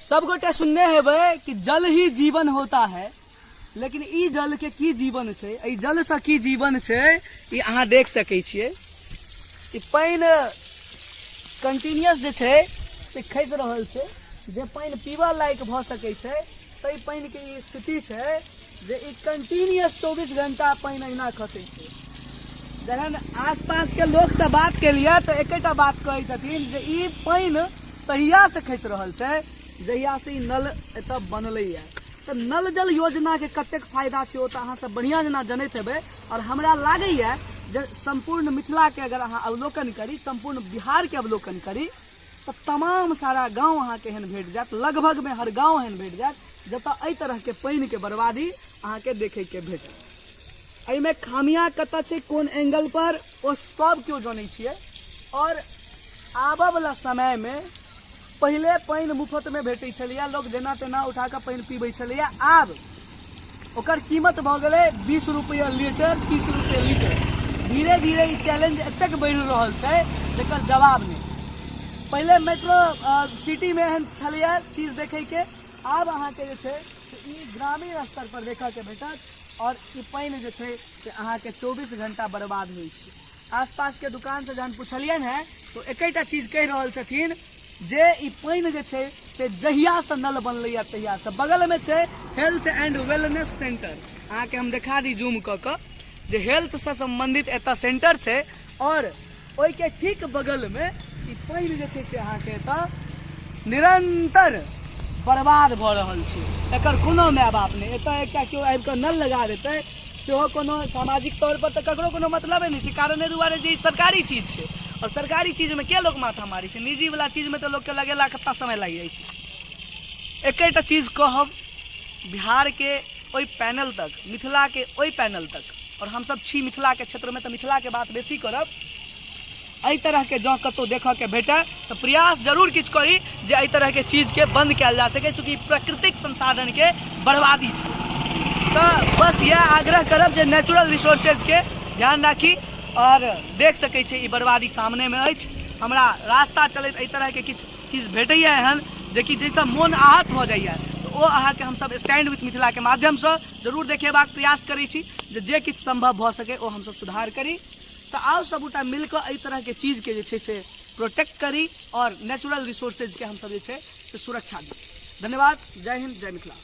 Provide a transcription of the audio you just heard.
सब गोटे सुनने हेबै कि जल ही जीवन होता है, लेकिन ई जल के की जीवन छै, ई जल से की जीवन छै ई अहाँ देख सकै छियै। ई पानि कंटिन्यूअस जे छै से खसि रहल छै, जे पानि पीबऽ लायक भऽ सकै छै ताहि पानि के ई स्थिति छै जे ई कंटिन्यूअस 24 घंटा पानि अहिना खसै छै। जखन आसपास के लोग से बात केलिए तऽ एकेटा बात कहै छथिन जे ई पानि तहिया से खसि रहल छै जहिया से ई नल एतऽ बनलैए। तऽ नल जल योजना के कतेक फायदा छै ओ तऽ अहाँ सब बढ़िया जेना जनैत हेबै। और हमरा लागैए जे संपूर्ण मिथिला के अगर अहाँ अवलोकन करी, संपूर्ण बिहार के अवलोकन करी, तो तमाम सारा गांव अहाँ के एहन भेट जायत, लगभग में हर गांव एहन भेट जायत जतऽ एहि तरह के पानि के बर्बादी अहाँ के देखे के भेटत। एहिमे खामियां कतऽ छै, कोन एंगल पर, ओ सब केओ जानै छियै। और आबऽ वाला समय में पहले पानि मुफ्त में भेटै छलैया, लोग जेना तेना उठा कऽ पानि पीबै छलैया। आब ओकर कीमत भऽ गेलै 20 रुपया लीटर, 30 रुपया लीटर। धीरे धीरे ई चैलेंज एतेक बढ़ि रहल छै जेकर जवाब नहीं। पहले मेट्रो सिटी में एहन छलैया चीज देखै के, आब अहाँ के जे छै ई ग्रामीण स्तर पर देखऽ के भेटत। और ई पानि जे छै से अहाँ के 24 घंटा बर्बाद होइ छै। आसपास के दुकान से जहन पुछलियनि हैं तो एकेटा चीज कहि रहल छथिन जे ई पानि जे छै से जहिया से नल बनलैया तहिया से। बगल में छै हेल्थ एंड वेलनेस सेंटर, अहाँ के हम दिखा दी जूम कऽ कऽ, जे हेल्थ से संबंधित एतऽ सेंटर छै। और ओहि के ठीक बगल में ई पानि जे छै से अहाँ के एतऽ निरंतर बर्बाद भऽ रहल छै। एकर कोनो माय बाप नहीं। एतऽ एकटा केओ आबि कऽ नल लगा देतै सेहो कोनो सामाजिक तौर पर तऽ ककरो कोनो मतलबे नहीं छै। कारण एहि दुआरे जे ई सरकारी चीज छै, और सरकारी चीज में के लोग माथा मारी छै, निजी वाला चीज में तो लोग के लगेला कतना समय लग जाए छै। एकेटा चीज कहब, बिहार के ओई पैनल तक, मिथिला के ओई पैनल तक, और हम सब छी मिथिला के क्षेत्र में तो मिथिला के बात बेसी करब। एहि तरह के जँ कतौ देखऽ के भेटे तो प्रयास जरूर किछु करी जे एहि तरह के चीज के बंद कयल जा सके, चूँकि प्राकृतिक संसाधन के बर्बादी छै। तो बस यह आग्रह करब जे नेचुरल रिसोर्सेज के ध्यान राखी। और देख सकै छी ई बर्बादी सामने में अछि। हमरा रास्ता चलैत एहि तरह के किछु चीज भेटैया एहन जेकि जाहिसँ मोन आहत भऽ जाइए, तो ओ अहाँके हमसब स्टैंड विथ मिथिला के माध्यम से जरूर देखेबाक प्रयास करै छी जे किछु संभव भऽ सके ओ हमसब सुधार करी। तो आओ सबूटा मिलकर एहि तरह के चीज के जे छै से प्रोटेक्ट करी और नेचुरल रिसोर्सेज के हमसब जे छै से सुरक्षा दी। धन्यवाद। जय हिंद, जय मिथिला।